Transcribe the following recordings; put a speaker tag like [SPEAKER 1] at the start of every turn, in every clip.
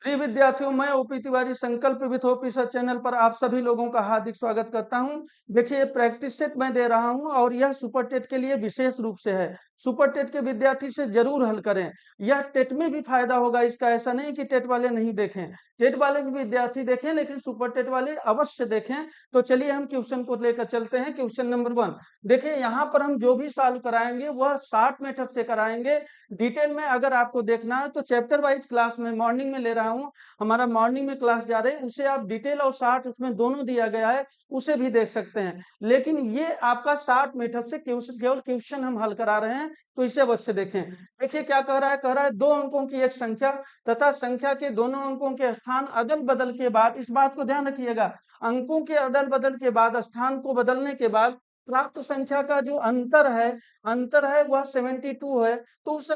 [SPEAKER 1] प्रिय विद्यार्थियों, मैं ओपी तिवारी संकल्प विथ ओपी सर चैनल पर आप सभी लोगों का हार्दिक स्वागत करता हूं। देखिए, प्रैक्टिस सेट मैं दे रहा हूं और यह सुपर टेट के लिए विशेष रूप से है। सुपर टेट के विद्यार्थी से जरूर हल करें। यह टेट में भी फायदा होगा, इसका ऐसा नहीं कि टेट वाले नहीं देखें। टेट वाले भी विद्यार्थी देखें, लेकिन सुपर टेट वाले अवश्य देखें। तो चलिए हम क्वेश्चन को लेकर चलते हैं। क्वेश्चन नंबर 1 देखिए, यहाँ पर हम जो भी सॉल्व कराएंगे वह शॉर्ट मेथड से कराएंगे। डिटेल में अगर आपको देखना है तो चैप्टर वाइज क्लास में मॉर्निंग में ले रहा हूं। हमारा मॉर्निंग में क्लास जा रही है, उसे आप डिटेल और शार्ट उसमें दोनों दिया गया है, उसे भी देख सकते हैं। लेकिन ये आपका शार्ट मेथड से केवल क्वेश्चन हम हल करा रहे हैं, तो इसे अवश्य देखें। देखिए क्या कह रहा है 2 अंकों की एक संख्या तथा संख्या के दोनों अंकों के स्थान अदल बदल के बाद, इस बात को ध्यान रखिएगा, अंकों के अदल बदल के बाद, स्थान को बदलने के बाद प्राप्त संख्या का जो अंतर है वह 72 है। तो उस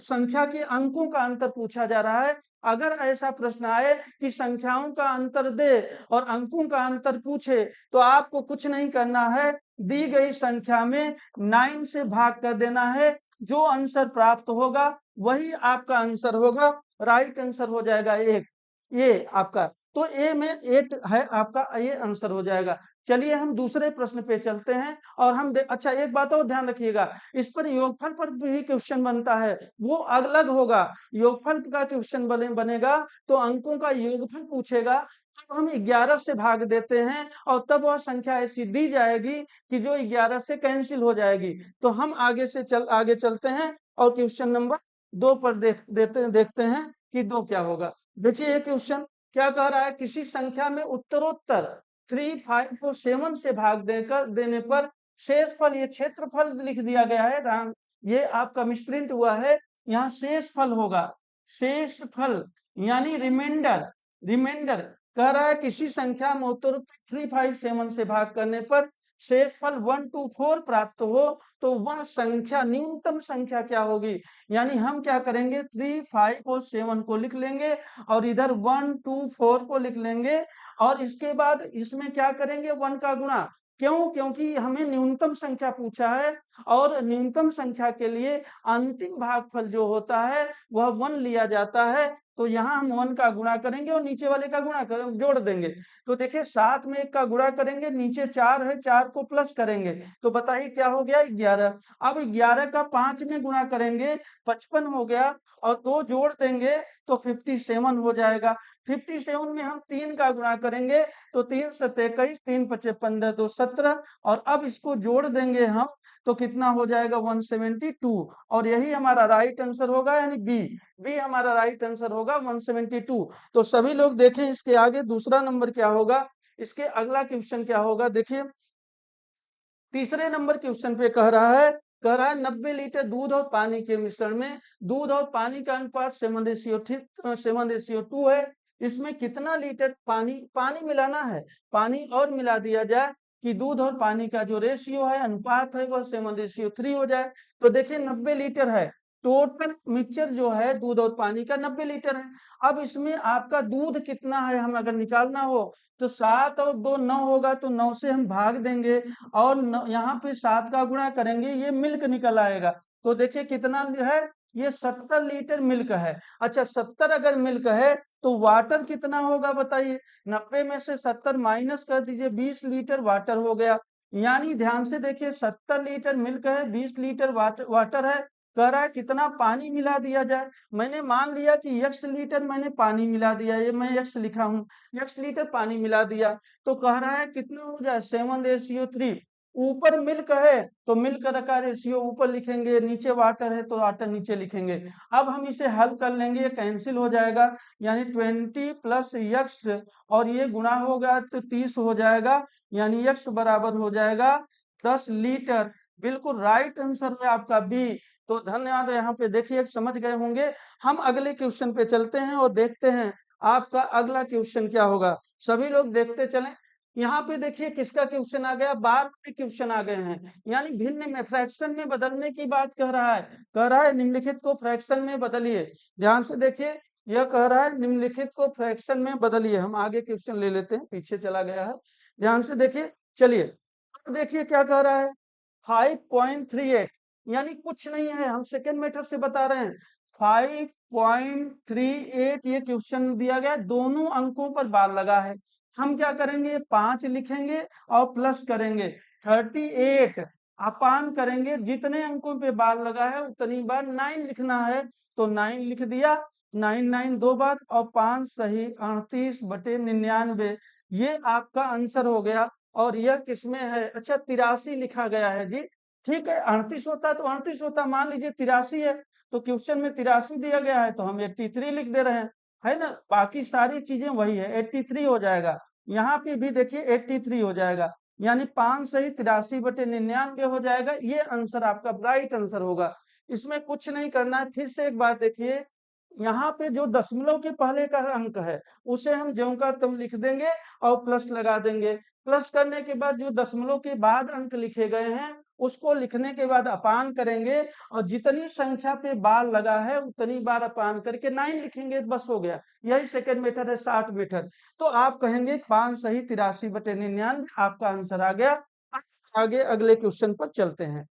[SPEAKER 1] संख्या के अंकों का अंतर पूछा जा रहा है। अगर ऐसा प्रश्न आए कि संख्याओं का अंतर दे और अंकों का अंतर पूछे, तो आपको कुछ नहीं करना है, दी गई संख्या में 9 से भाग कर देना है। जो आंसर प्राप्त होगा वही आपका आंसर होगा, राइट आंसर हो जाएगा एक। ये आपका तो ए में 8 है, आपका ये आंसर हो जाएगा। चलिए हम दूसरे प्रश्न पे चलते हैं और अच्छा एक बात और ध्यान रखिएगा, इस पर योगफल पर भी क्वेश्चन बनता है, वो अलग होगा। योगफल का क्वेश्चन बनेगा तो अंकों का योगफल पूछेगा, तब हम 11 से भाग देते हैं और तब वह संख्या ऐसी दी जाएगी कि जो 11 से कैंसिल हो जाएगी। तो हम आगे चलते हैं और क्वेश्चन नंबर 2 पर देखते हैं कि 2 क्या होगा। देखिए ये क्वेश्चन क्या कह रहा है, किसी संख्या में उत्तरोत्तर 3, 5 को 7 से भाग देने पर शेष फल, ये क्षेत्रफल लिख दिया गया है राम, ये आपका मिसप्रिंट हुआ है, यहाँ शेष फल होगा। शेष फल यानी रिमाइंडर कह रहा है किसी संख्या में उत्तरोत्तर 3, 5, 7 से भाग करने पर शेषफल 1 to 4 प्राप्त हो, तो वह संख्या न्यूनतम संख्या क्या होगी। यानी हम क्या करेंगे, 3, 5 और 7 को लिख लेंगे और इधर 1, 2, 4 को लिख लेंगे और इसके बाद इसमें क्या करेंगे, 1 का गुणा। क्यों? क्योंकि हमें न्यूनतम संख्या पूछा है और न्यूनतम संख्या के लिए अंतिम भागफल जो होता है वह 1 लिया जाता है। तो यहाँ हम 1 का गुणा करेंगे और नीचे वाले का जोड़ देंगे। तो देखिए 7 में 1 का गुणा करेंगे, नीचे 4 है, 4 को प्लस करेंगे, तो बताइए क्या हो गया, 11। अब 11 का 5 में गुणा करेंगे, 55 हो गया और 2 जोड़ देंगे तो 57 हो जाएगा। 57 में हम 3 का गुणा करेंगे तो 3 सत्ते 21, 3 पचे 15, 2 17 और अब इसको जोड़ देंगे हम तो कितना हो जाएगा, 172। और यही हमारा राइट आंसर होगा, यानी बी हमारा राइट आंसर होगा 172। तो सभी लोग देखें इसके आगे दूसरा नंबर क्या होगा, इसके अगला क्वेश्चन क्या होगा। देखिए तीसरे नंबर क्वेश्चन पे कह रहा है 90 लीटर दूध और पानी के मिश्रण में दूध और पानी का अनुपात 7:2 है। इसमें कितना लीटर पानी मिलाना है, पानी और मिला दिया जाए कि दूध और पानी का जो रेशियो है, अनुपात है, वह 7:3 हो जाए। तो देखिए 90 लीटर है, टोटल मिक्सचर जो है दूध और पानी का 90 लीटर है। अब इसमें आपका दूध कितना है, हम अगर निकालना हो तो 7 और 2 9 होगा, तो 9 से हम भाग देंगे और यहाँ पे 7 का गुणा करेंगे, ये मिल्क निकल आएगा। तो देखिए कितना है, ये 70 लीटर मिल्क है। अच्छा 70 अगर मिल्क है तो वाटर कितना होगा बताइए, 90 में से 70 माइनस कर दीजिए, 20 लीटर वाटर हो गया। यानी ध्यान से देखिए 70 लीटर मिल्क है, 20 लीटर वाटर है। कह रहा है कितना पानी मिला दिया जाए। मैंने मान लिया कि x लीटर मैंने पानी मिला दिया, ये मैं x लिखा हूं, x लीटर पानी मिला दिया। तो कह रहा है कितना हो जाए, 7:3। ऊपर मिल्क है तो मिल्क का रेशियो ऊपर लिखेंगे, नीचे वाटर है तो वाटर नीचे लिखेंगे। अब हम इसे हल कर लेंगे, ये कैंसिल हो जाएगा, यानी 20 प्लस x और ये गुणा होगा तो 30 हो जाएगा, यानी x बराबर हो जाएगा 10 लीटर। बिल्कुल राइट आंसर है आपका बी। तो धन्यवाद, यहाँ पे देखिए समझ गए होंगे। हम अगले क्वेश्चन पे चलते हैं और देखते हैं आपका अगला क्वेश्चन क्या होगा। सभी लोग देखते चलें। यहाँ पे देखिए किसका क्वेश्चन आ गया, 12 क्वेश्चन आ गए हैं, यानी भिन्न में फ्रैक्शन में बदलने की बात कह रहा है निम्नलिखित को फ्रैक्शन में बदलिए। ध्यान से देखिए, यह कह रहा है निम्नलिखित को फ्रैक्शन में बदलिए। हम आगे क्वेश्चन ले लेते हैं, पीछे चला गया है, ध्यान से देखिए। चलिए अब देखिए क्या कह रहा है, 5.38, यानी कुछ नहीं है, हम सेकेंड मेथड से बता रहे हैं। 0.38 ये क्वेश्चन दिया गया, दोनों अंकों पर बार लगा है। हम क्या करेंगे, 5 लिखेंगे और प्लस करेंगे 38 अपान करेंगे, जितने अंकों पे बार लगा है उतनी बार 9 लिखना है, तो 9 लिख दिया। 9 9 दो बार और 5 सही 38/99, ये आपका आंसर हो गया। और यह किसमें है, अच्छा 83 लिखा गया है जी। ठीक है, 38 होता तो 38 होता, मान लीजिए 83 है तो क्वेश्चन में 83 दिया गया है तो हम 83 लिख दे रहे हैं, है ना। बाकी सारी चीजें वही है, 83 हो जाएगा। यहाँ पे भी देखिए 83 हो जाएगा, यानी 5 सही 83/99 हो जाएगा। ये आंसर आपका राइट आंसर होगा। इसमें कुछ नहीं करना है। फिर से एक बात देखिए, यहाँ पे जो दशमलव के पहले का अंक है उसे हम ज्यों का त्यों लिख देंगे और प्लस लगा देंगे। प्लस करने के बाद जो दशमलव के बाद अंक लिखे गए हैं उसको लिखने के बाद अपान करेंगे, और जितनी संख्या पे बार लगा है उतनी बार अपान करके 9 लिखेंगे, बस हो गया। यही सेकंड मेथड है, शॉर्ट मेथड। तो आप कहेंगे 5 सही 83/99 आपका आंसर आ गया। आगे अगले क्वेश्चन पर चलते हैं।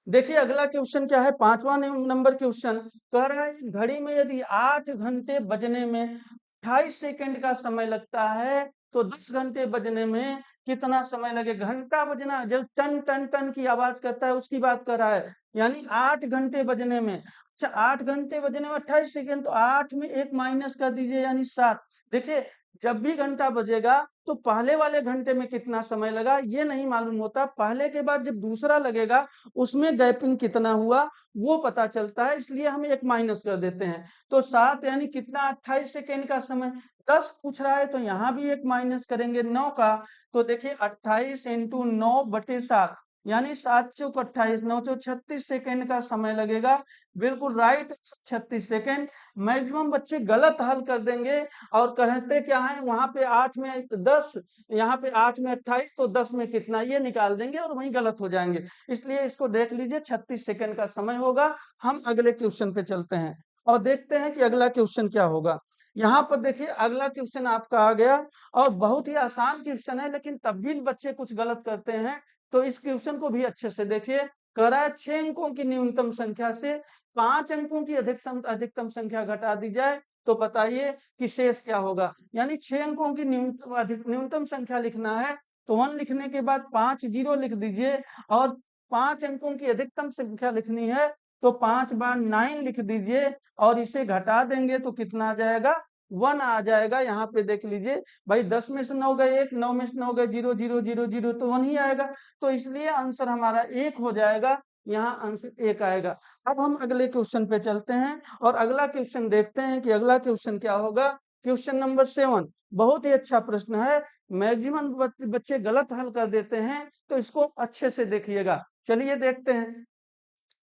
[SPEAKER 1] देखिए अगला क्वेश्चन क्या है, 5वां नंबर क्वेश्चन कह रहा है घड़ी में यदि 8 घंटे बजने में 28 सेकंड का समय लगता है तो 10 घंटे बजने में कितना समय लगे। घंटा बजना जब टन टन टन की आवाज करता है उसकी बात कर रहा है, यानी 8 घंटे बजने में। अच्छा 8 घंटे बजने में 28 सेकंड, तो 8 में 1 माइनस कर दीजिए यानी 7। देखिए जब भी घंटा बजेगा तो पहले वाले घंटे में कितना समय लगा ये नहीं मालूम होता, पहले के बाद जब दूसरा लगेगा उसमें गैपिंग कितना हुआ वो पता चलता है, इसलिए हम 1 माइनस कर देते हैं। तो 7 यानी कितना, 28 सेकेंड का समय। 10 पूछ रहा है तो यहाँ भी 1 माइनस करेंगे 9 का, तो देखिए 28 इंटू 9/7 यानी 7 चौक 28, 9 चौक 36 सेकेंड का समय लगेगा। बिल्कुल राइट, 36 सेकेंड। मैक्सिमम बच्चे गलत हल कर देंगे और कहते क्या है, वहां पे 8 में 10, यहाँ पे 8 में 28, तो 10 में कितना ये निकाल देंगे और वहीं गलत हो जाएंगे। इसलिए इसको देख लीजिए 36 सेकंड का समय होगा। हम अगले क्वेश्चन पे चलते हैं और देखते हैं कि अगला क्वेश्चन क्या होगा। यहाँ पर देखिए अगला क्वेश्चन आपका आ गया और बहुत ही आसान क्वेश्चन है, लेकिन तब भी बच्चे कुछ गलत करते हैं, तो इस क्वेश्चन को भी अच्छे से देखिए। कह रहा है 6 अंकों की न्यूनतम संख्या से 5 अंकों की अधिकतम अधिकतम संख्या घटा दी जाए तो बताइए कि शेष क्या होगा। यानी 6 अंकों की न्यूनतम संख्या लिखना है तो 1 लिखने के बाद 5 जीरो लिख दीजिए, और 5 अंकों की अधिकतम संख्या लिखनी है तो 5 बार 9 लिख दीजिए, और इसे घटा देंगे तो कितना आ जाएगा, 1 आ जाएगा। यहाँ पे देख लीजिए भाई 10 में से 9 गए 1, 9 में से 9 गए 0 0 0 0, तो 1 ही आएगा। तो इसलिए आंसर हमारा 1 हो जाएगा, यहाँ आंसर 1 आएगा। अब हम अगले क्वेश्चन पे चलते हैं और अगला क्वेश्चन देखते हैं कि अगला क्वेश्चन क्या होगा। क्वेश्चन नंबर 7 बहुत ही अच्छा प्रश्न है, मैक्सिमम बच्चे गलत हल कर देते हैं, तो इसको अच्छे से देखिएगा। चलिए देखते हैं।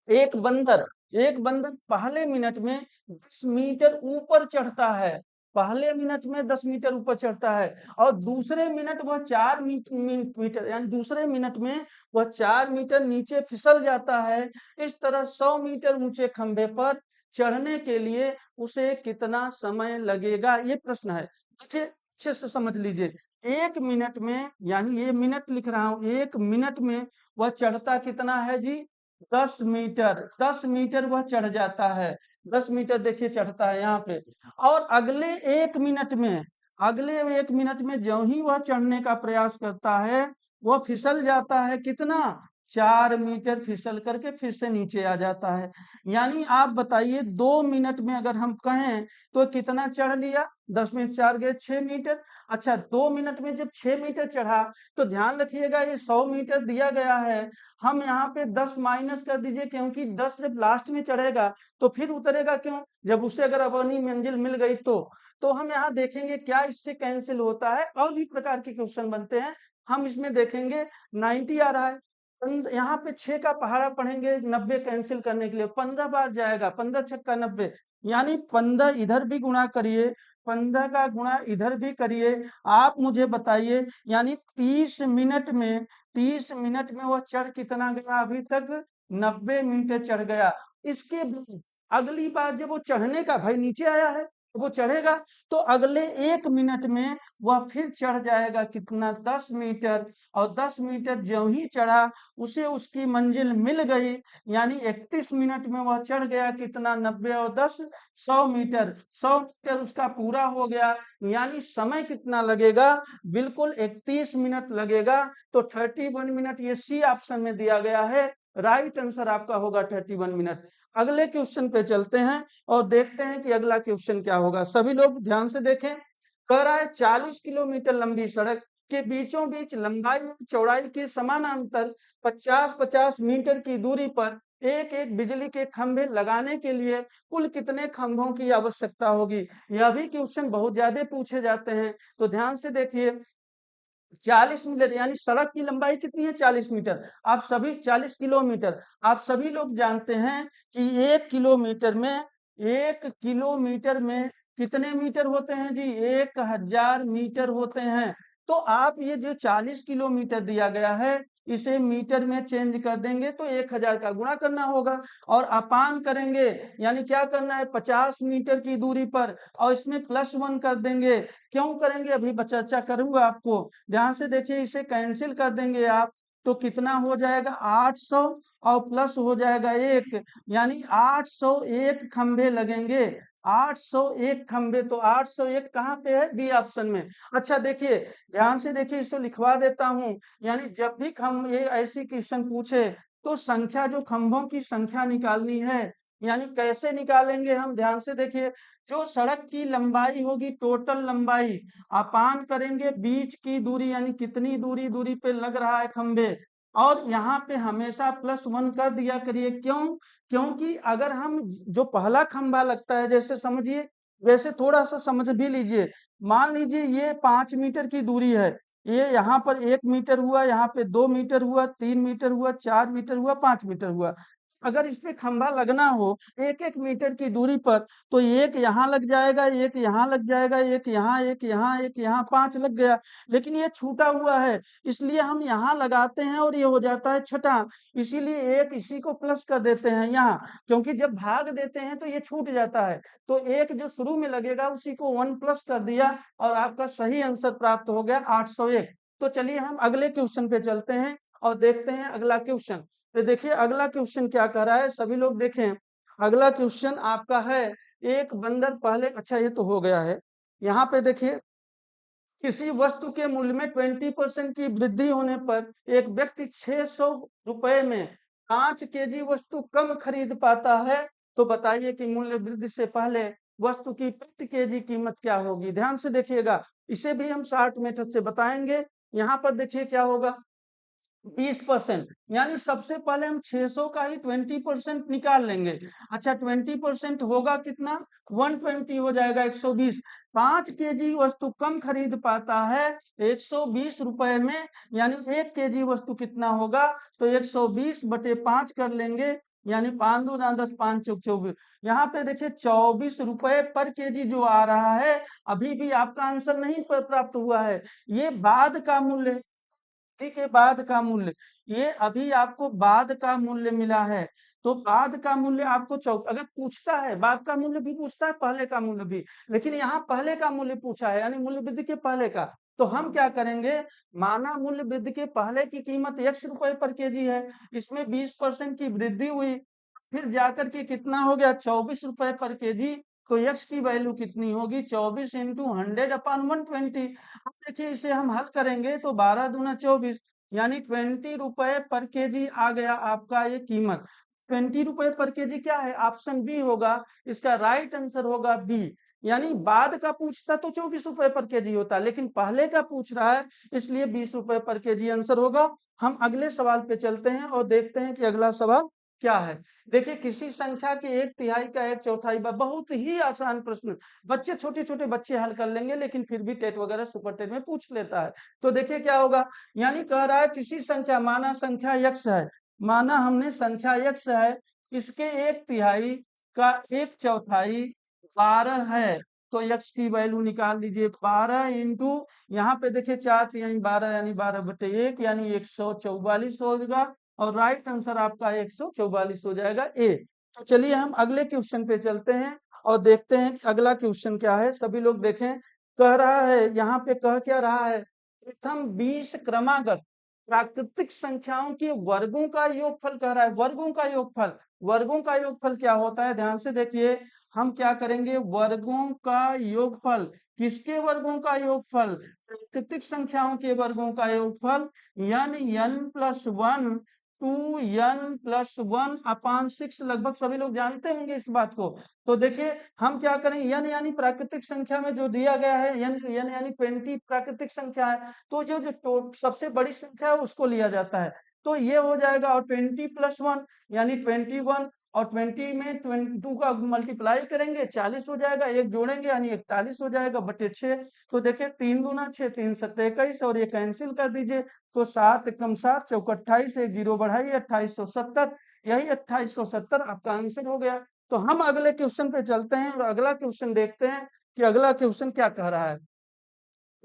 [SPEAKER 1] एक बंदर एक बंदर पहले मिनट में 10 मीटर ऊपर चढ़ता है, पहले मिनट में 10 मीटर ऊपर चढ़ता है, और दूसरे मिनट वह 4 मीटर यानी दूसरे मिनट में वह 4 मीटर नीचे फिसल जाता है। इस तरह 100 मीटर ऊंचे खंभे पर चढ़ने के लिए उसे कितना समय लगेगा, ये प्रश्न है। देखिए अच्छे से समझ लीजिए, 1 मिनट में, यानी ये मिनट लिख रहा हूं, 1 मिनट में वह चढ़ता कितना है जी, 10 मीटर। 10 मीटर वह चढ़ जाता है, 10 मीटर देखिए चढ़ता है यहाँ पे। और अगले एक मिनट में जो ही वह चढ़ने का प्रयास करता है वह फिसल जाता है कितना, 4 मीटर फिसल करके फिर से नीचे आ जाता है। यानी आप बताइए 2 मिनट में अगर हम कहें तो कितना चढ़ लिया, 10 में 4 गए 6 मीटर। अच्छा 2 मिनट में जब 6 मीटर चढ़ा तो ध्यान रखिएगा ये 100 मीटर दिया गया है, हम यहाँ पे 10 माइनस कर दीजिए, क्योंकि 10 जब लास्ट में चढ़ेगा तो फिर उतरेगा क्यों, जब उसे अगर अपनी मंजिल मिल गई तो हम यहाँ देखेंगे क्या इससे कैंसिल होता है, और भी प्रकार के क्वेश्चन बनते हैं, हम इसमें देखेंगे 90 आ रहा है। यहाँ पे 6 का पहाड़ा पढ़ेंगे 90 कैंसिल करने के लिए 15 बार जाएगा, 15 छक्का 90, यानी 15 इधर भी गुणा करिए, 15 का गुणा इधर भी करिए, आप मुझे बताइए, यानी 30 मिनट में वह चढ़ कितना गया, अभी तक 90 मीटर चढ़ गया। इसके बाद अगली बार जब वो चढ़ने का, भाई नीचे आया है वो चढ़ेगा तो अगले 1 मिनट में वह फिर चढ़ जाएगा कितना 10 मीटर, और 10 मीटर ज्यों ही चढ़ा उसे उसकी मंजिल मिल गई, यानी 31 मिनट में वह चढ़ गया कितना 90 और 10 100 मीटर, 100 मीटर उसका पूरा हो गया, यानी समय कितना लगेगा, बिल्कुल 31 मिनट लगेगा। तो 31 मिनट ये सी ऑप्शन में दिया गया है, राइट आंसर आपका होगा 31 मिनट। अगले क्वेश्चन पे चलते हैं और देखते हैं कि अगला क्वेश्चन क्या होगा। सभी लोग ध्यान से देखें। कह रहा है 40 किलोमीटर लंबी सड़क के बीचों बीच लंबाई और चौड़ाई के समानांतर 50-50 मीटर की दूरी पर एक एक बिजली के खंभे लगाने के लिए कुल कितने खंभों की आवश्यकता होगी। यह भी क्वेश्चन बहुत ज्यादा पूछे जाते हैं, तो ध्यान से देखिए। 40 मीटर यानी सड़क की लंबाई कितनी है 40 मीटर, आप सभी 40 किलोमीटर, आप सभी लोग जानते हैं कि 1 किलोमीटर में कितने मीटर होते हैं जी, 1000 मीटर होते हैं। तो आप ये जो 40 किलोमीटर दिया गया है इसे मीटर में चेंज कर देंगे तो 1000 का गुणा करना होगा, और अपान करेंगे, यानी क्या करना है 50 मीटर की दूरी पर, और इसमें +1 कर देंगे। क्यों करेंगे अभी चर्चा करूंगा आपको, ध्यान से देखिए। इसे कैंसिल कर देंगे आप तो कितना हो जाएगा 800, और प्लस हो जाएगा 1, यानी 801 खंभे लगेंगे। 801 खंभे, तो 801 कहाँ पे है, बी ऑप्शन में। अच्छा देखिए, ध्यान से देखिए, इसको लिखवा देता हूं। यानी जब भी खंभ ये ऐसी क्वेश्चन पूछे तो संख्या, जो खंभों की संख्या निकालनी है, यानी कैसे निकालेंगे हम, ध्यान से देखिए। जो सड़क की लंबाई होगी टोटल लंबाई, अपान करेंगे बीच की दूरी, यानी कितनी दूरी दूरी पे लग रहा है खंबे, और यहाँ पे हमेशा +1 कर दिया करिए। क्यों, क्योंकि अगर हम जो पहला खंबा लगता है, जैसे समझिए, वैसे थोड़ा सा समझ भी लीजिए। मान लीजिए ये 5 मीटर की दूरी है, ये यहाँ पर 1 मीटर हुआ, यहाँ पे 2 मीटर हुआ, 3 मीटर हुआ, 4 मीटर हुआ, 5 मीटर हुआ। अगर इस पे खंभा लगना हो 1-1 मीटर की दूरी पर, तो एक यहाँ लग जाएगा, एक यहाँ लग जाएगा, एक यहाँ, एक यहाँ, एक यहाँ, 5 लग गया। लेकिन ये छूटा हुआ है, इसलिए हम यहाँ लगाते हैं और ये हो जाता है छठा, इसीलिए एक इसी को प्लस कर देते हैं यहाँ, क्योंकि जब भाग देते हैं तो ये छूट जाता है। तो एक जो शुरू में लगेगा उसी को 1 प्लस कर दिया, और आपका सही आंसर प्राप्त हो गया 801। तो चलिए हम अगले क्वेश्चन पे चलते हैं और देखते हैं अगला क्वेश्चन। तो देखिए अगला क्वेश्चन क्या कह रहा है, सभी लोग देखें। अगला क्वेश्चन आपका है, एक बंदर पहले, अच्छा ये तो हो गया है। यहाँ पे देखिए, किसी वस्तु के मूल्य में 20% की वृद्धि होने पर एक व्यक्ति 600 रुपए में 5 केजी वस्तु कम खरीद पाता है। तो बताइए कि मूल्य वृद्धि से पहले वस्तु की प्रति केजी कीमत क्या होगी। ध्यान से देखिएगा, इसे भी हम शॉर्ट मेथड से बताएंगे। यहाँ पर देखिए क्या होगा, 20%, यानी सबसे पहले हम 600 का ही 20% निकाल लेंगे। अच्छा 20% होगा कितना, 120 हो जाएगा, 120। 5 केजी वस्तु कम खरीद पाता है 120 रुपए में, यानी 1 केजी वस्तु कितना होगा, तो 120/5 कर लेंगे, यानी 5 दूना 10, 5 चौक 24। यहाँ पे देखिए 24 रुपए पर केजी जो आ रहा है, अभी भी आपका आंसर नहीं प्राप्त हुआ है, ये बाद का मूल्य है, के बाद का मूल्य, ये अभी आपको बाद का मूल्य मिला है। तो बाद का मूल्य आपको अगर पूछता है, बाद का मूल्य भी पूछता है, पहले का मूल्य भी, लेकिन यहाँ पहले का मूल्य पूछा है, यानी मूल्य वृद्धि के पहले का। तो हम क्या करेंगे, माना मूल्य वृद्धि के पहले की कीमत x रुपए पर केजी है, इसमें 20% की वृद्धि हुई, फिर जाकर के कितना हो गया 24 रुपए पर केजी। तो x की वैल्यू कितनी होगी, 24 इंटू 100/120। अब देखिए इसे हम हल करेंगे तो 12 दूना 24, यानी 20 रुपए पर केजी आ गया आपका ये कीमत। 20 रुपए पर केजी क्या है, ऑप्शन बी होगा, इसका राइट आंसर होगा बी। यानी बाद का पूछता तो 24 रुपए पर केजी होता, लेकिन पहले का पूछ रहा है इसलिए 20 रुपए पर केजी आंसर होगा। हम अगले सवाल पे चलते हैं और देखते हैं कि अगला सवाल क्या है। देखिए, किसी संख्या के 1/3 का 1/4, बहुत ही आसान प्रश्न, बच्चे छोटे छोटे बच्चे हल कर लेंगे, लेकिन फिर भी टेट वगैरह सुपर टेट में पूछ लेता है। तो देखिए क्या होगा, यानी कह रहा है किसी संख्या, माना संख्या x है, माना हमने संख्या x है, इसके 1/3 का 1/4 12 है। तो x की वैल्यू निकाल लीजिए, 12 इंटू, यहाँ पे देखिए 4 12, यानी 12/1, यानी 144 होगा, और राइट आंसर आपका 144 हो जाएगा ए। तो चलिए हम अगले क्वेश्चन पे चलते हैं और देखते हैं कि अगला क्वेश्चन क्या है। सभी लोग देखें, कह रहा है यहाँ पे, कह क्या रहा है, प्रथम 20 क्रमागत प्राकृतिक संख्याओं के वर्गों का योगफल कह रहा है। वर्गों का योगफल, वर्गों का योगफल क्या होता है, ध्यान से देखिए। हम क्या करेंगे, वर्गों का योगफल, किसके वर्गों का योगफल, प्राकृतिक संख्याओं के वर्गों का योगफल, यानी n+1 2n+1 अपान 6, लगभग सभी लोग जानते होंगे इस बात को। तो देखिए हम क्या करें, n यानी प्राकृतिक संख्या में जो दिया गया है, n यानी 20 प्राकृतिक संख्या है, तो जो सबसे बड़ी संख्या है उसको लिया जाता है, तो ये हो जाएगा। और 20+1 यानी 21, और 20 में 22 का मल्टीप्लाई करेंगे 40 हो जाएगा, एक जोड़ेंगे यानी 41 हो जाएगा बटे 6। तो देखिए 3 दूना 6, 3 सत्ते 21, और ये कैंसिल कर दीजिए, तो 7 एकम 7 चौक 28, एक जीरो बढ़ाइए 2870, यही 2870 आपका आंसर हो गया। तो हम अगले क्वेश्चन पे चलते हैं और अगला क्वेश्चन देखते हैं कि अगला क्वेश्चन क्या कह रहा है।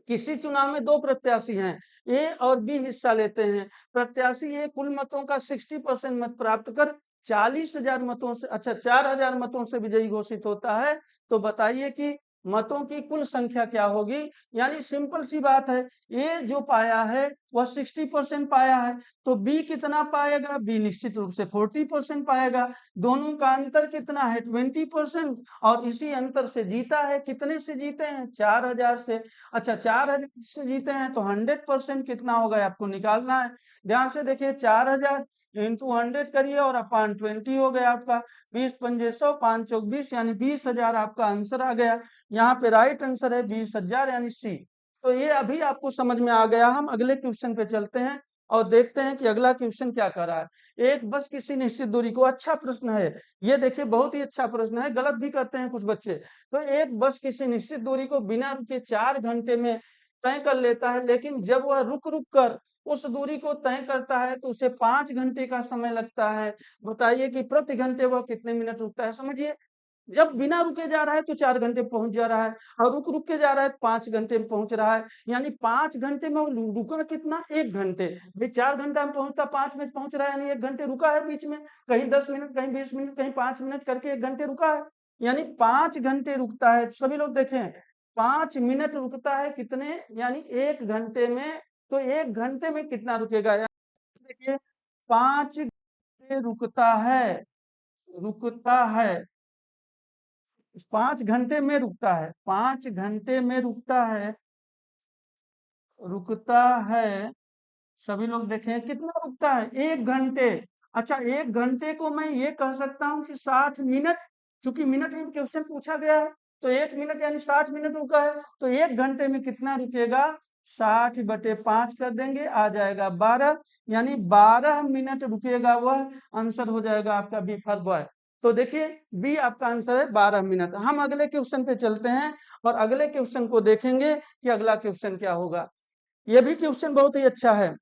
[SPEAKER 1] किसी चुनाव में 2 प्रत्याशी हैं, ए और बी हिस्सा लेते हैं। प्रत्याशी ए कुल मतों का 60% मत प्राप्त कर 40,000 मतों से, अच्छा 4,000 मतों से विजयी घोषित होता है। तो बताइए कि मतों की कुल संख्या क्या होगी। यानी सिंपल सी बात है, ए जो पाया है वह 60% पाया है, तो बी कितना पाएगा, बी निश्चित रूप से 40% पाएगा। दोनों का अंतर कितना है, 20%, और इसी अंतर से जीता है। कितने से जीते हैं, 4,000 से। अच्छा 4,000 से जीते हैं तो 100% कितना होगा आपको निकालना है। ध्यान से देखिए, 4,000 इंटू 100 करिए और अपान 20 हो गया आपका। 20 पंजे 100, 5 चौक 20, यानी 20,000 आपका आंसर आ गया। यहाँ पे राइट आंसर है 20,000 यानी सी। तो ये अभी आपको समझ में आ गया। हम अगले क्वेश्चन पे चलते हैं और देखते हैं कि अगला क्वेश्चन क्या कर रहा है। एक बस किसी निश्चित दूरी को, अच्छा प्रश्न है ये, देखिए बहुत ही अच्छा प्रश्न है, गलत भी करते हैं कुछ बच्चे। तो एक बस किसी निश्चित दूरी को बिना रुके 4 घंटे में तय कर लेता है, लेकिन जब वह रुक रुक कर उस दूरी को तय करता है तो उसे 5 घंटे का समय लगता है। बताइए कि प्रति घंटे वह कितने मिनट रुकता है। समझिए, जब बिना रुके जा रहा है तो 4 घंटे पहुंच जा रहा है, और रुक रुक के जा रहा है तो 5 घंटे में पहुंच रहा है। यानी 5 घंटे में वो रुका कितना, 1 घंटे। भाई 4 घंटा में पहुंचता, 5 में पहुंच रहा है, यानी 1 घंटे रुका है बीच में, कहीं 10 मिनट, कहीं 20 मिनट, कहीं 5 मिनट करके 1 घंटे रुका है। यानी 5 घंटे रुकता है। सभी लोग देखें, 5 मिनट रुकता है कितने, यानी 1 घंटे में। तो 1 घंटे में कितना रुकेगा, देखिए 5 घंटे रुकता है, रुकता है, 5 घंटे में रुकता है, 5 घंटे में रुकता है, रुकता है। सभी लोग देखें कितना रुकता है, 1 घंटे। अच्छा 1 घंटे को मैं ये कह सकता हूँ कि 60 मिनट, चूंकि मिनट में क्वेश्चन पूछा गया है, तो 1 मिनट यानी 60 मिनट रुका है। तो 1 घंटे में कितना रुकेगा, 60 बटे 5 कर देंगे, आ जाएगा 12, यानी 12 मिनट रुकेगा वह। आंसर हो जाएगा आपका बी फॉर बॉय। तो देखिए बी आपका आंसर है 12 मिनट। हम अगले क्वेश्चन पे चलते हैं और अगले क्वेश्चन को देखेंगे कि अगला क्वेश्चन क्या होगा। यह भी क्वेश्चन बहुत ही अच्छा है।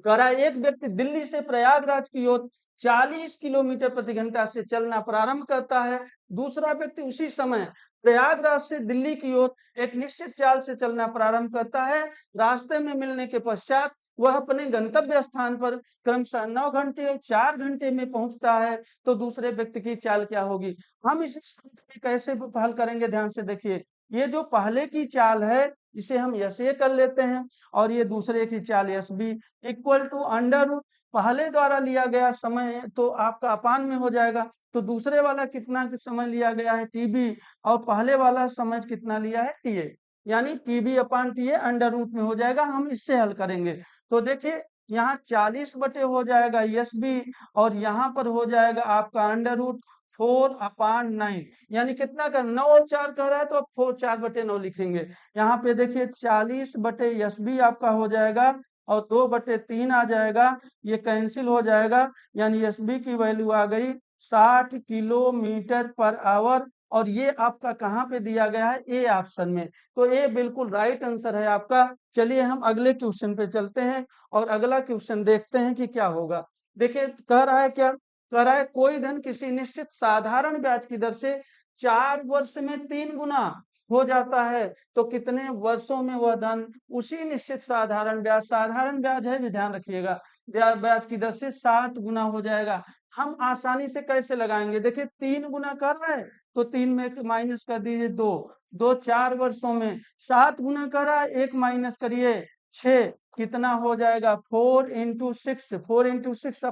[SPEAKER 1] कह रहा है, एक व्यक्ति दिल्ली से प्रयागराज की ओर 40 किलोमीटर प्रति घंटा से चलना प्रारंभ करता है। दूसरा व्यक्ति उसी समय प्रयागराज से दिल्ली की ओर एक निश्चित चाल से चलना प्रारंभ करता है। रास्ते में मिलने के पश्चात वह अपने गंतव्य स्थान पर क्रमशः 9 घंटे और 4 घंटे में पहुंचता है। तो दूसरे व्यक्ति की चाल क्या होगी। हम इस कैसे हल करेंगे, ध्यान से देखिए। ये जो पहले की चाल है इसे हम यस ए कर लेते हैं, और ये दूसरे की चाल yes be equal to under root, पहले द्वारा लिया गया समय तो आपका अपान में हो जाएगा। तो दूसरे वाला कितना समय लिया गया है, टीबी, और पहले वाला समय कितना लिया है, टीए, यानी टीबी अपान टीए अंडर रूट में हो जाएगा। हम इससे हल करेंगे। तो देखिए यहाँ 40 बटे हो जाएगा यस बी, और यहाँ पर हो जाएगा आपका अंडर रूट 4/9, यानी कितना का 9 और 4 कह रहा है तो अब 4/9 लिखेंगे। यहाँ पे देखिए 40 बटे यस बी आपका हो जाएगा, और 2/3 आ जाएगा, ये कैंसिल हो जाएगा, यानी एस बी की वैल्यू आ गई 60 किलोमीटर पर आवर। और ये आपका कहाँ पे दिया गया है, ए ऑप्शन में। तो ये बिल्कुल राइट आंसर है आपका। चलिए हम अगले क्वेश्चन पे चलते हैं और अगला क्वेश्चन देखते हैं कि क्या होगा। देखिए कह रहा है क्या, कह रहा है कोई धन किसी निश्चित साधारण ब्याज की दर से 4 वर्ष में 3 गुना हो जाता है, तो कितने वर्षों में वह धन उसी निश्चित साधारण ब्याज है भी, ध्यान रखिएगा, ब्याज की दर से 7 गुना हो जाएगा। हम आसानी से कैसे लगाएंगे, देखिए 3 गुना कर रहा है तो 3 में माइनस कर दीजिए 2, 2 4 वर्षों में 7 गुना करा, 1 माइनस करिए 6, कितना हो जाएगा 4 इंटू 6, 4 इंटू 6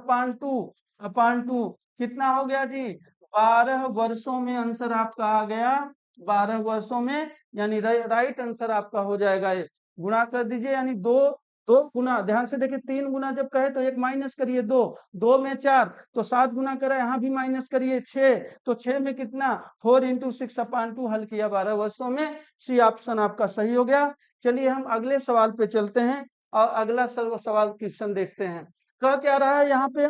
[SPEAKER 1] अपान टू कितना हो गया जी 12 वर्षों में आंसर आपका आ गया 12 वर्षों में, यानी राइट आंसर आपका हो जाएगा ये। गुणा कर दीजिए यानी दो, दो गुना, ध्यान से देखिए 3 गुना जब कहे तो 1 माइनस करिए 2, 2 में 4 तो 7 गुना करा, यहाँ भी माइनस करिए 6, तो 6 में कितना 4 इंटू 6 अपान 2 हल किया 12 वर्षों में, सी ऑप्शन आपका सही हो गया। चलिए हम अगले सवाल पे चलते हैं और अगला सवाल क्वेश्चन देखते हैं। कह क्या रहा है यहाँ पे,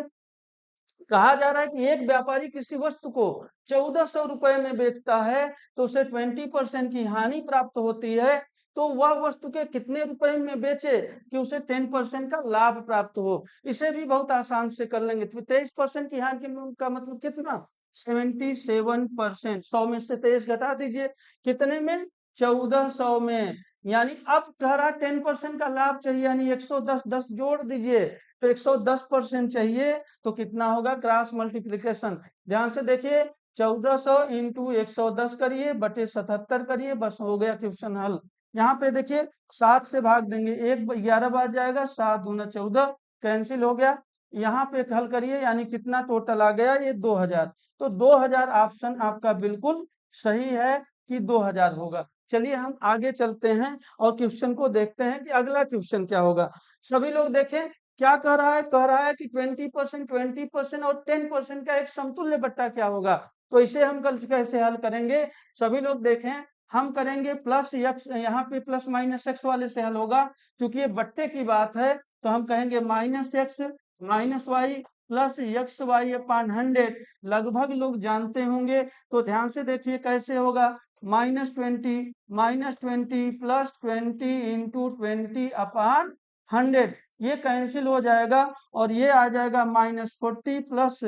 [SPEAKER 1] कहा जा रहा है कि एक व्यापारी किसी वस्तु को 1400 रुपए में बेचता है तो उसे 20% की हानि प्राप्त होती है, तो वह वस्तु के कितने रुपए में बेचे कि उसे 10% का लाभ प्राप्त हो। इसे भी बहुत आसान से कर लेंगे। 23% की हानि का मतलब कितना 77%, 100 में से 23 घटा दीजिए कितने में 1400 में, यानी अब कह रहा 10% का लाभ चाहिए, यानी 110, 10 जोड़ दीजिए तो 110% चाहिए, तो कितना होगा क्रॉस मल्टीप्लीकेशन। ध्यान से देखिए 1400 इंटू 110 करिए बटे 77 करिए, बस हो गया क्वेश्चन हल। यहाँ पे देखिए 7 से भाग देंगे, 11 बार जाएगा, 7 दूना 14 कैंसिल हो गया। यहाँ पे हल करिए यानी कितना टोटल आ गया ये 2000, तो 2000 ऑप्शन आपका बिल्कुल सही है कि 2000 होगा। चलिए हम आगे चलते हैं और क्वेश्चन को देखते हैं कि अगला क्वेश्चन क्या होगा। सभी लोग देखें क्या कह रहा है, कह रहा है कि 20%, 20% और 10% का एक समतुल्य बट्टा क्या होगा। तो इसे हम कल कैसे हल करेंगे, सभी लोग देखें हम करेंगे प्लस एक्स, यहाँ पे प्लस माइनस एक्स वाले से हल होगा, क्योंकि ये बट्टे की बात है तो हम कहेंगे minus x minus y plus x y upon 100, लगभग लोग जानते होंगे, तो ध्यान से देखिए कैसे होगा -20 प्लस 20 इंटू 20 अपान 100, ये कैंसिल हो जाएगा और ये आ जाएगा -40 प्लस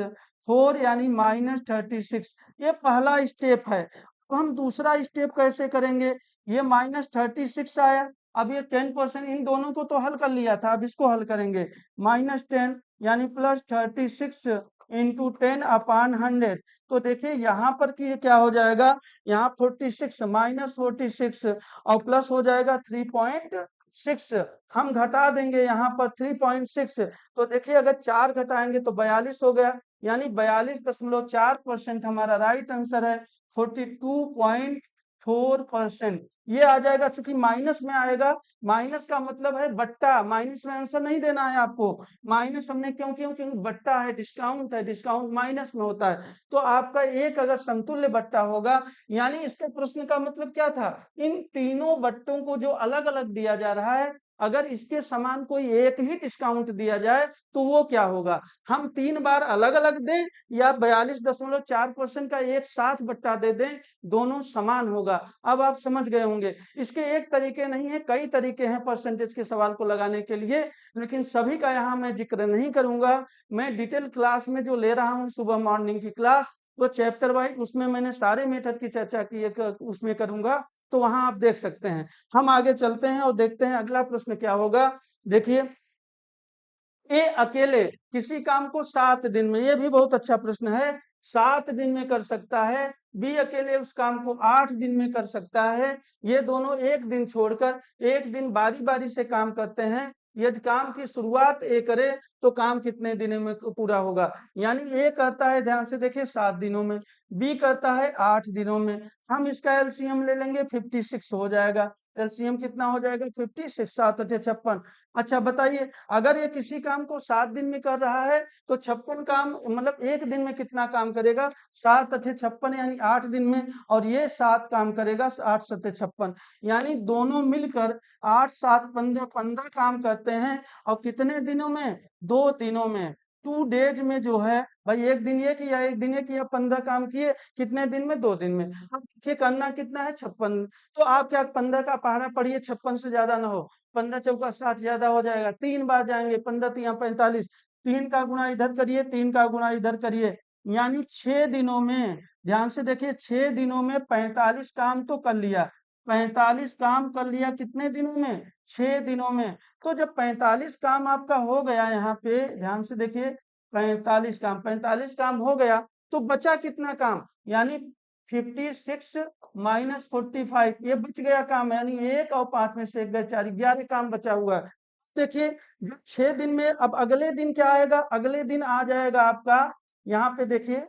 [SPEAKER 1] 4 यानी -36। ये पहला स्टेप है। तो हम दूसरा स्टेप कैसे करेंगे, ये -36 आया, अब ये 10%, इन दोनों को तो हल कर लिया था, अब इसको हल करेंगे -10 यानी +36 इंटू 10 अपान 100। तो देखिए यहाँ पर कि ये क्या हो जाएगा, यहाँ 46 -46 और प्लस हो जाएगा 3.6, हम घटा देंगे यहाँ पर 3.6, तो देखिए अगर 4 घटाएंगे तो 42 हो गया, यानी 42.4% हमारा राइट आंसर है। 42.4% ये आ जाएगा, चूंकि माइनस में आएगा, माइनस का मतलब है बट्टा, माइनस में आंसर नहीं देना है आपको, माइनस हमने क्यों क्यों क्योंकि बट्टा है, डिस्काउंट है, डिस्काउंट माइनस में होता है, तो आपका एक अगर समतुल्य बट्टा होगा, यानी इसके प्रश्न का मतलब क्या था, इन तीनों बट्टों को जो अलग अलग दिया जा रहा है, अगर इसके समान कोई एक ही डिस्काउंट दिया जाए तो वो क्या होगा, हम 3 बार अलग अलग दें या 42.4% का एक साथ बट्टा दे दें, दोनों समान होगा। अब आप समझ गए होंगे, इसके एक तरीके नहीं है, कई तरीके हैं परसेंटेज के सवाल को लगाने के लिए, लेकिन सभी का यहाँ मैं जिक्र नहीं करूंगा। मैं डिटेल क्लास में जो ले रहा हूँ सुबह मॉर्निंग की क्लास, वो चैप्टर वाइज, उसमें मैंने सारे मेथड की चर्चा की है, उसमें करूंगा, तो वहां आप देख सकते हैं। हम आगे चलते हैं और देखते हैं अगला प्रश्न क्या होगा। देखिए ए अकेले किसी काम को 7 दिन में, ये भी बहुत अच्छा प्रश्न है, 7 दिन में कर सकता है, बी अकेले उस काम को 8 दिन में कर सकता है, ये दोनों एक दिन छोड़कर एक दिन बारी बारी से काम करते हैं, यदि काम की शुरुआत ए करे तो काम कितने दिनों में पूरा होगा, यानी ए कहता है ध्यान से देखिए 7 दिनों में, बी कहता है 8 दिनों में, हम इसका एलसीएम ले लेंगे 56 हो जाएगा, एलसीएम कितना हो जाएगा 56, 7 अठे 56। अच्छा बताइए अगर ये किसी काम को 7 दिन में कर रहा है तो 56 काम मतलब एक दिन में कितना काम करेगा, 7 अठे 56 यानी 8 दिन में, और ये 7 काम करेगा 8 सत्ते 56, यानी दोनों मिलकर 8 7 15 15 काम करते हैं, और कितने दिनों में, 2 दिनों में, 2 डेज में जो है भाई, एक दिन ये किया एक दिन ये किया, 15 काम किए, कितने दिन में, 2 दिन में। अब ये करना कितना है 56, तो आप क्या 15 का पहाड़ा पढ़िए, 56 से ज्यादा ना हो, 15 चौका 60 ज्यादा हो जाएगा, 3 बार जाएंगे, 15 तिया 45, 3 का गुणा इधर करिए, 3 का गुणा इधर करिए, यानी 6 दिनों में, ध्यान से देखिए 6 दिनों में 45 काम तो कर लिया, 45 काम कर लिया कितने दिनों में, 6 दिनों में। तो जब 45 काम आपका हो गया, यहाँ पे ध्यान से देखिए 45 काम हो गया, तो बचा कितना काम, यानी 56 माइनस 45, ये बच गया काम, यानी 1 और 5 में से 1 गए 4, 11 काम बचा हुआ है। देखिए जो 6 दिन में, अब अगले दिन क्या आएगा, अगले दिन आ जाएगा आपका, यहाँ पे देखिए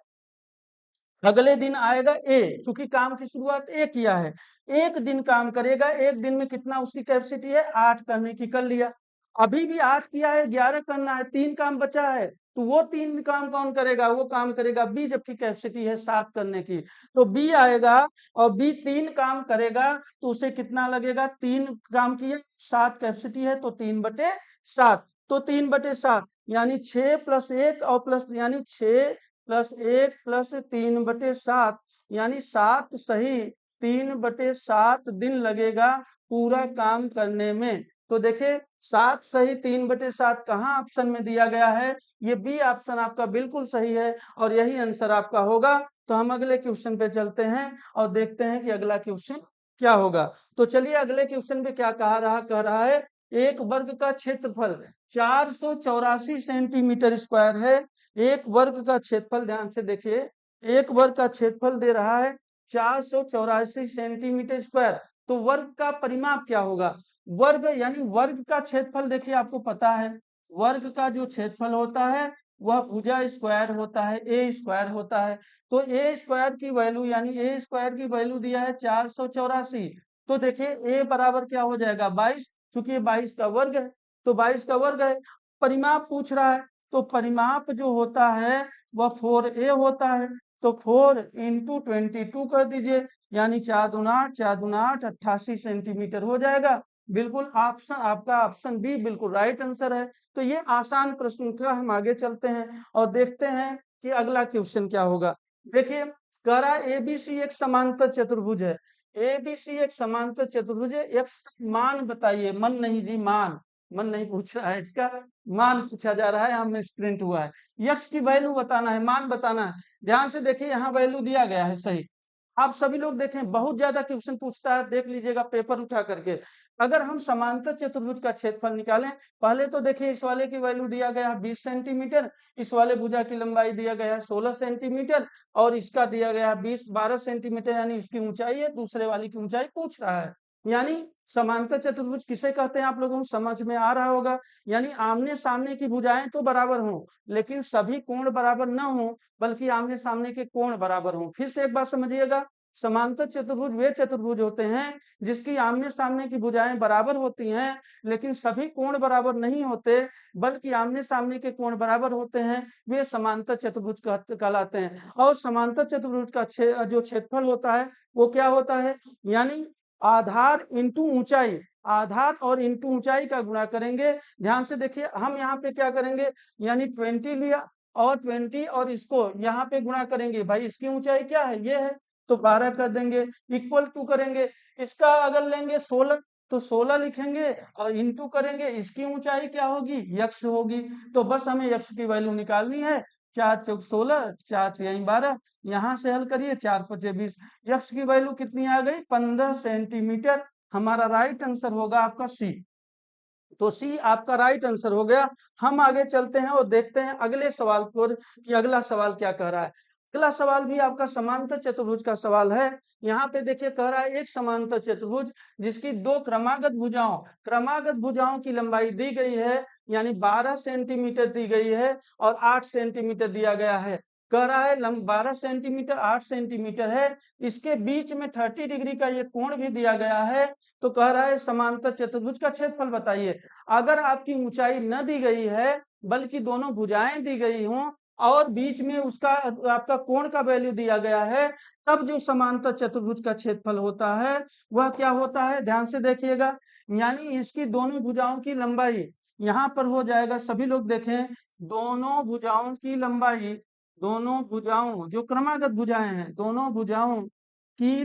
[SPEAKER 1] अगले दिन आएगा ए, चूंकि काम की शुरुआत ए किया है, एक दिन काम करेगा, एक दिन में कितना उसकी कैपेसिटी है, 8 करने की, कर लिया। अभी भी 8 किया है, 11 करना है, 3 काम बचा है, तो वो 3 काम कौन करेगा, वो काम करेगा बी, जबकि कैपेसिटी है 7 करने की। तो बी आएगा और बी 3 काम करेगा, तो उसे कितना लगेगा, 3 काम किया, 7 कैपेसिटी है, तो 3/7, तो 3/7 यानी 6 प्लस 1 और प्लस, यानी 6 प्लस 1 प्लस 3/7, यानी 7 सही 3/7 दिन लगेगा पूरा काम करने में। तो देखिए 7 सही 3/7 कहाँ ऑप्शन में दिया गया है, ये बी ऑप्शन आपका बिल्कुल सही है और यही आंसर आपका होगा। तो हम अगले क्वेश्चन पे चलते हैं और देखते हैं कि अगला क्वेश्चन क्या होगा। तो चलिए अगले क्वेश्चन पे क्या कह रहा है, एक वर्ग का क्षेत्रफल 484 सेंटीमीटर स्क्वायर है। एक वर्ग का क्षेत्रफल, ध्यान से देखिए, एक वर्ग का क्षेत्रफल दे रहा है 484 सेंटीमीटर स्क्वायर, तो वर्ग का परिमाप क्या होगा, वर्ग यानी वर्ग का क्षेत्रफल, देखिए आपको पता है वर्ग का जो क्षेत्रफल होता है वह भुजा स्क्वायर होता है, ए स्क्वायर होता है। तो ए स्क्वायर की वैल्यू, यानी ए स्क्वायर की वैल्यू दिया है 484, तो देखिए ए बराबर क्या हो जाएगा 22, चूंकि 22 का वर्ग है, तो 22 का वर्ग है। परिमाप पूछ रहा है, तो परिमाप जो होता है वह 4a होता है, तो 4 इंटू 22 कर दीजिए, यानी 4×8 88 सेंटीमीटर हो जाएगा। बिल्कुल ऑप्शन आपका ऑप्शन बी बिल्कुल राइट आंसर है। तो ये आसान प्रश्न था, हम आगे चलते हैं और देखते हैं कि अगला क्वेश्चन क्या होगा। देखिए कह रहा है एबीसी एक समांतर चतुर्भुज है, एबीसी एक समांतर चतुर्भुज है, एक्स मान बताइए, मन नहीं जी, मान, मन नहीं पूछ रहा है इसका, मान पूछा जा रहा है, हमें स्प्रिंट हुआ है, यक्स की वैल्यू बताना है, मान बताना है। ध्यान से देखिए यहाँ वैल्यू दिया गया है सही, आप सभी लोग देखें बहुत ज्यादा क्वेश्चन पूछता है, देख लीजिएगा पेपर उठा करके। अगर हम समांतर चतुर्भुज का क्षेत्रफल निकालें, पहले तो देखिए इस वाले की वैल्यू दिया गया है 20 सेंटीमीटर, इस वाले भुजा की लंबाई दिया गया है 16 सेंटीमीटर और इसका दिया गया है 12 सेंटीमीटर, यानी इसकी ऊंचाई है, दूसरे वाली की ऊंचाई पूछ रहा है। यानी समांतर चतुर्भुज किसे कहते हैं, आप लोगों को समझ में आ रहा होगा, यानी आमने सामने की भुजाएं तो बराबर हों, लेकिन सभी कोण बराबर न हो, बल्कि आमने सामने के कोण बराबर हों। फिर से एक बात समझिएगा, समांतर चतुर्भुज वे चतुर्भुज होते हैं जिसकी आमने सामने की भुजाएं बराबर होती हैं, लेकिन सभी कोण बराबर नहीं होते, बल्कि आमने सामने के कोण बराबर होते हैं, वे समांतर चतुर्भुज कहलाते हैं। और समांतर चतुर्भुज का जो क्षेत्रफल होता है वो क्या होता है, यानी आधार इंटू ऊंचाई, आधार और इंटू ऊंचाई का गुणा करेंगे। ध्यान से देखिए हम यहाँ पे क्या करेंगे, यानी 20 लिया और 20 और इसको यहाँ पे गुणा करेंगे, भाई इसकी ऊंचाई क्या है, ये है, तो 12 कर देंगे, इक्वल टू करेंगे, इसका अगर लेंगे 16 तो 16 लिखेंगे और इंटू करेंगे, इसकी ऊंचाई क्या होगी, यक्स होगी। तो बस हमें यक्स की वैल्यू निकालनी है, 4 चौक 16, 4 तिहाई 12, यहाँ से हल करिए, 4 पचे 20, यक्स की वैल्यू कितनी आ गई 15 सेंटीमीटर। हमारा राइट आंसर होगा आपका सी, तो सी आपका राइट आंसर हो गया। हम आगे चलते हैं और देखते हैं अगले सवाल पर कि अगला सवाल क्या कह रहा है। अगला सवाल भी आपका समांतर चतुर्भुज का सवाल है। यहाँ पे देखिए कह रहा है एक समांतर चतुर्भुज जिसकी दो क्रमागत भुजाओं की लंबाई दी गई है, यानी 12 सेंटीमीटर दी गई है और 8 सेंटीमीटर दिया गया है। कह रहा है 12 सेंटीमीटर 8 सेंटीमीटर है, इसके बीच में 30 डिग्री का ये कोण भी दिया गया है। तो कह रहा है समांतर चतुर्भुज का क्षेत्रफल बताइए। अगर आपकी ऊंचाई न दी गई है बल्कि दोनों भुजाएं दी गई हों और बीच में उसका आपका कोण का वैल्यू दिया गया है, तब जो समांतर चतुर्भुज का क्षेत्रफल होता है वह क्या होता है, ध्यान से देखिएगा, यानी इसकी दोनों भुजाओं की लंबाई यहाँ पर हो जाएगा, सभी लोग देखें, दोनों भुजाओं की लंबाई, दोनों भुजाओं जो क्रमागत भुजाएं हैं, दोनों भुजाओं की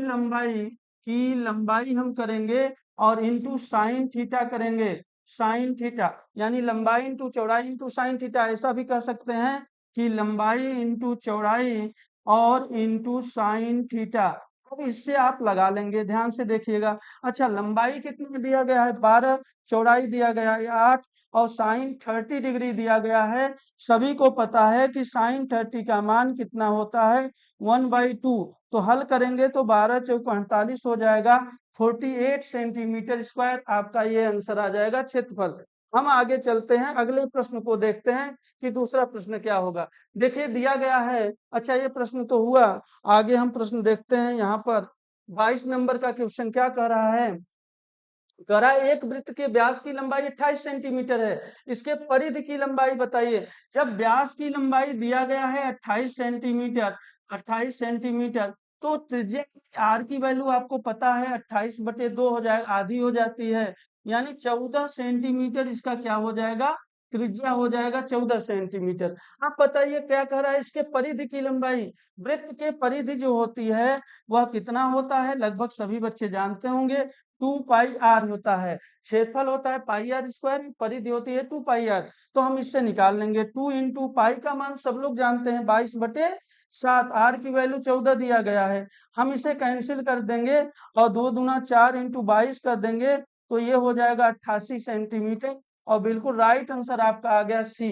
[SPEAKER 1] लंबाई हम करेंगे और इंटू साइन थीटा करेंगे, साइन थीटा, यानी लंबाई इंटू चौड़ाई इंटू साइन थीटा, ऐसा भी कह सकते हैं कि लंबाई इंटू चौड़ाई और इंटू साइन थीटा। अब इससे आप लगा लेंगे, ध्यान से देखिएगा। अच्छा लंबाई कितना दिया गया है 12, चौड़ाई दिया गया है 8 और साइन 30 डिग्री दिया गया है। सभी को पता है कि साइन 30 का मान कितना होता है 1/2, तो हल करेंगे तो 12 चौको 48 हो जाएगा, 48 सेंटीमीटर स्क्वायर आपका ये आंसर आ जाएगा क्षेत्रफल। हम आगे चलते हैं, अगले प्रश्न को देखते हैं कि दूसरा प्रश्न क्या होगा। देखिए दिया गया है, अच्छा ये प्रश्न तो हुआ, आगे हम प्रश्न देखते हैं। यहाँ पर 22 नंबर का क्वेश्चन क्या कह रहा है, कह रहा है एक वृत्त के व्यास की लंबाई 28 सेंटीमीटर है, इसके परिधि की लंबाई बताइए। जब व्यास की लंबाई दिया गया है 28 सेंटीमीटर, 28 सेंटीमीटर, तो त्रिज्या आर की वैल्यू आपको पता है 28/2 हो जाएगा, आधी हो जाती है, यानी 14 सेंटीमीटर इसका क्या हो जाएगा, त्रिज्या हो जाएगा 14 सेंटीमीटर। आप बताइए क्या कह रहा है, इसके परिधि की लंबाई। वृत्त के परिधि जो होती है वह कितना होता है, लगभग सभी बच्चे जानते होंगे, 2πr होता है। क्षेत्रफल होता है πr², परिधि होती है 2πr। तो हम इससे निकाल लेंगे 2 इंटू पाई का मान सब लोग जानते हैं 22/7, आर की वैल्यू 14 दिया गया है, हम इसे कैंसिल कर देंगे और 2 दूना 4 इंटू 22 कर देंगे, तो ये हो जाएगा 88 सेंटीमीटर, और बिल्कुल राइट आंसर आपका आ गया सी।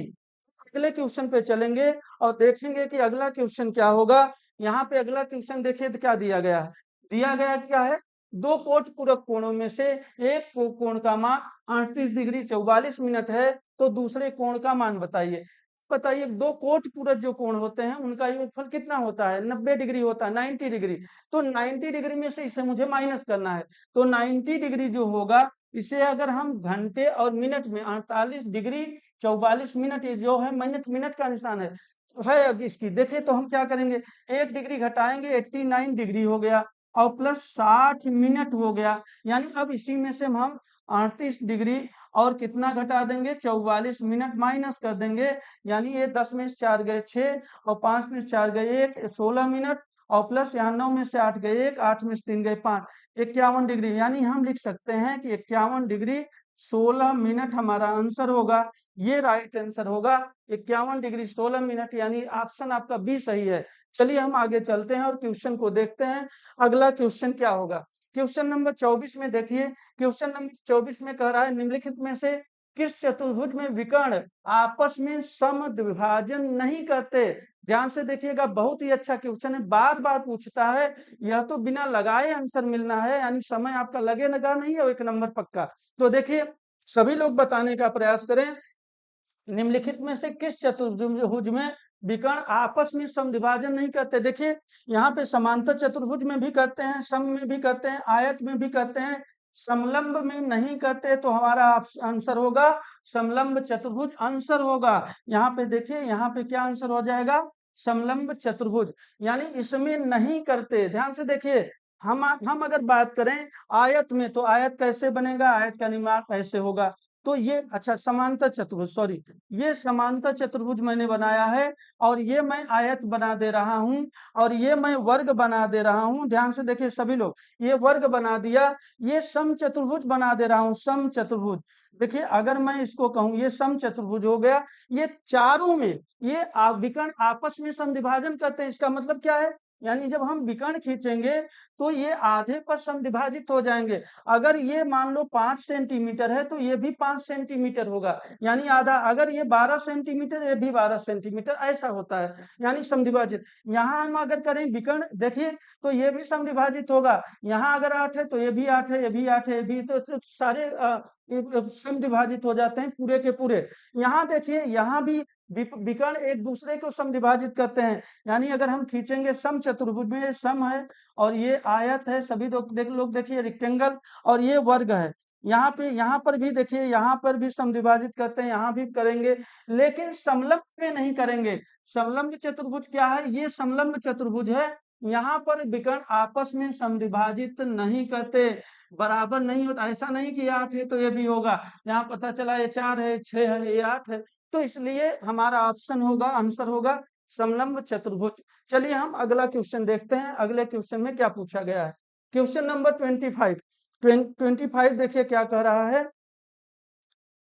[SPEAKER 1] अगले क्वेश्चन पे चलेंगे और देखेंगे कि अगला क्वेश्चन क्या होगा। यहाँ पे अगला क्वेश्चन देखिए तो क्या दिया गया है, दिया गया क्या है, दो कोट पूरक कोणों में से एक कोण का मान 38 डिग्री 44 मिनट है, तो दूसरे कोण का मान बताइए। बताइए दो कोट पूरक जो कोण होते हैं उनका योगफल कितना होता है, 90 डिग्री होता है, 90 डिग्री। तो 90 डिग्री में से इसे मुझे माइनस करना है, तो 90 डिग्री जो होगा इसे अगर हम घंटे और मिनट में 48 डिग्री 44 मिनट, ये जो है मिनट मिनट का निशान है अब इसकी देखिए, तो हम क्या करेंगे, 1 डिग्री घटाएंगे 89 डिग्री हो गया, और प्लस 60 मिनट हो गया, यानी अब इसी में से हम 38 डिग्री और कितना घटा देंगे 44 मिनट माइनस कर देंगे, यानी ये 10 में से 4 गए 6 और 5 में से 4 गए 1, 16 मिनट, और प्लस यहाँ 9 में से 8 गए 1, 8 में से 3 गए 5, 51 डिग्री। यानी हम लिख सकते हैं कि 51 डिग्री 16 मिनट हमारा आंसर होगा, ये राइट आंसर होगा 51 डिग्री 16 मिनट, यानी ऑप्शन आपका बी सही है। चलिए हम आगे चलते हैं और क्वेश्चन को देखते हैं, अगला क्वेश्चन क्या होगा। क्वेश्चन नंबर 24 में देखिए, क्वेश्चन नंबर 24 में कह रहा है निम्नलिखित में से किस चतुर्भुज में विकर्ण आपस में समद्विभाजन नहीं करते। ध्यान से देखिएगा, बहुत ही अच्छा क्वेश्चन है, बार बार पूछता है, यह तो बिना लगाए आंसर मिलना है, यानी समय आपका लगे लगा नहीं है, 1 नंबर पक्का। तो देखिए सभी लोग बताने का प्रयास करें, निम्नलिखित में से किस चतुर्भुज में विकर्ण आपस में समद्विभाजन नहीं करते। देखिए यहाँ पे समांतर चतुर्भुज में भी करते हैं, सम में भी करते हैं, आयत में भी करते हैं, समलंब में नहीं करते, तो हमारा आंसर होगा समलंब चतुर्भुज आंसर होगा। यहाँ पे देखिए, यहाँ पे क्या आंसर हो जाएगा, समलंब चतुर्भुज, यानी इसमें नहीं करते। ध्यान से देखिए, हम अगर बात करें आयत में, तो आयत कैसे बनेगा, आयत का निर्माण ऐसे होगा, तो ये अच्छा समांतर चतुर्भुज, सॉरी, ये समांतर चतुर्भुज मैंने बनाया है, और ये मैं आयत बना दे रहा हूं, और ये मैं वर्ग बना दे रहा हूं। ध्यान से देखिए सभी लोग, ये वर्ग बना दिया, ये सम चतुर्भुज बना दे रहा हूं, सम चतुर्भुज। देखिए अगर मैं इसको कहूं ये सम चतुर्भुज हो गया, ये चारों में ये विकर्ण आपस में समद्विभाजन करते हैं, इसका मतलब क्या है, यानी जब हम विकर्ण खींचेंगे तो ये आधे पर समद्विभाजित हो जाएंगे। अगर ये मान लो 5 सेंटीमीटर है तो ये भी 5 सेंटीमीटर होगा, यानी आधा। अगर ये 12 सेंटीमीटर, ये भी 12 सेंटीमीटर, ऐसा होता है, यानी समद्विभाजित। यहाँ हम अगर करें विकर्ण देखिए, तो ये भी समद्विभाजित होगा, यहाँ अगर 8 है तो ये भी 8 है, ये भी 8 है, ये भी, तो सारे समद्विभाजित हो जाते हैं पूरे के पूरे। यहाँ देखिए, यहाँ भी विकर्ण एक दूसरे को समद्विभाजित करते हैं, यानी अगर हम खींचेंगे सम चतुर्भुज में, ये सम है और ये आयत है, सभी लोग देखिए रेक्टेंगल, और ये वर्ग है। यहाँ पर भी देखिए, यहाँ पर भी समद्विभाजित करते हैं, यहाँ भी करेंगे, लेकिन समलंब में नहीं करेंगे। समलंब चतुर्भुज क्या है, ये समलंब चतुर्भुज है, यहाँ पर विकर्ण आपस में समद्विभाजित नहीं करते, बराबर नहीं होता। ऐसा नहीं कि 8 है तो ये भी होगा, यहाँ पता चला ये 4 है, 6 है, ये 8 है, तो इसलिए हमारा ऑप्शन होगा, आंसर होगा समलंब चतुर्भुज। चलिए हम अगला क्वेश्चन देखते हैं, अगले क्वेश्चन में क्या पूछा गया है। क्वेश्चन नंबर 25 देखिए क्या कह रहा है,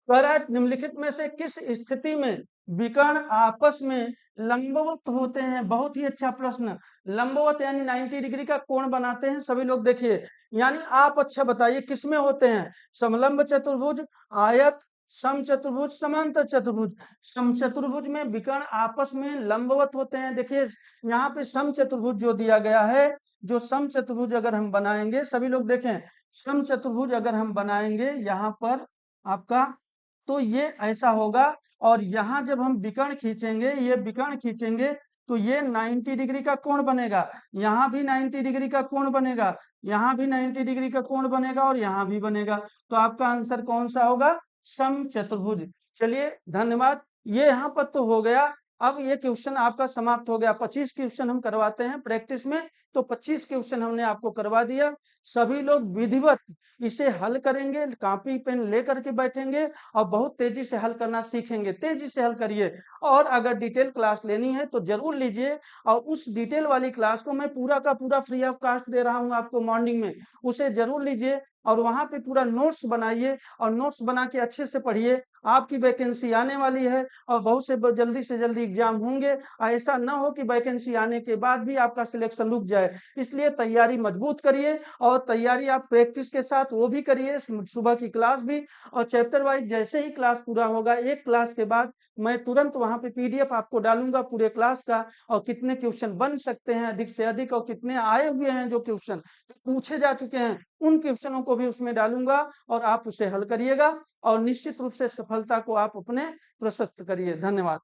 [SPEAKER 1] कह रहा है निम्नलिखित में से किस स्थिति में विकर्ण आपस में लंबवत होते हैं। बहुत ही अच्छा प्रश्न, लंबवत यानी 90 डिग्री का कोण बनाते हैं, सभी लोग देखिए, यानी आप अच्छा बताइए किस में होते हैं, समलंब चतुर्भुज, आयत, समचतुर्भुज, समांतर चतुर्भुज। समचतुर्भुज में विकर्ण आपस में लंबवत होते हैं। देखिए यहाँ पे समचतुर्भुज जो दिया गया है, जो समचतुर्भुज अगर हम बनाएंगे, सभी लोग देखें, समचतुर्भुज अगर हम बनाएंगे यहाँ पर आपका, तो ये ऐसा होगा। और यहाँ जब हम विकर्ण खींचेंगे, ये विकर्ण खींचेंगे, तो ये 90 डिग्री का कोण बनेगा। यहाँ भी 90 डिग्री का कोण बनेगा, यहाँ भी 90 डिग्री का कोण बनेगा, और यहाँ भी बनेगा। तो आपका आंसर कौन सा होगा? समचतुर्भुज। चलिए धन्यवाद। ये यहाँ पर तो हो गया। अब ये क्वेश्चन आपका समाप्त हो गया। 25 क्वेश्चन हम करवाते हैं प्रैक्टिस में, तो 25 क्वेश्चन हमने आपको करवा दिया। सभी लोग विधिवत इसे हल करेंगे, कॉपी पेन लेकर के बैठेंगे और बहुत तेजी से हल करना सीखेंगे। तेजी से हल करिए। और अगर डिटेल क्लास लेनी है तो जरूर लीजिए। और उस डिटेल वाली क्लास को मैं पूरा का पूरा फ्री ऑफ कॉस्ट दे रहा हूं आपको मॉर्निंग में, उसे जरूर लीजिए। और वहां पे पूरा नोट्स बनाइए और नोट्स बना के अच्छे से पढ़िए। आपकी वैकेंसी आने वाली है और बहुत से जल्दी एग्जाम होंगे। ऐसा ना हो कि वैकेंसी आने के बाद भी आपका सिलेक्शन रुक जाए। इसलिए तैयारी मजबूत करिए, और तैयारी आप प्रैक्टिस के साथ वो भी करिए, सुबह की क्लास भी। और चैप्टर वाइज जैसे ही क्लास पूरा होगा, एक क्लास के बाद मैं तुरंत वहां पे पीडीएफ आपको डालूंगा पूरे क्लास का, और कितने क्वेश्चन बन सकते हैं अधिक से अधिक, और कितने आए हुए हैं जो क्वेश्चन पूछे जा चुके हैं, उन क्वेश्चनों को भी उसमें डालूंगा। और आप उसे हल करिएगा और निश्चित रूप से सफलता को आप अपने प्रशस्त करिए। धन्यवाद।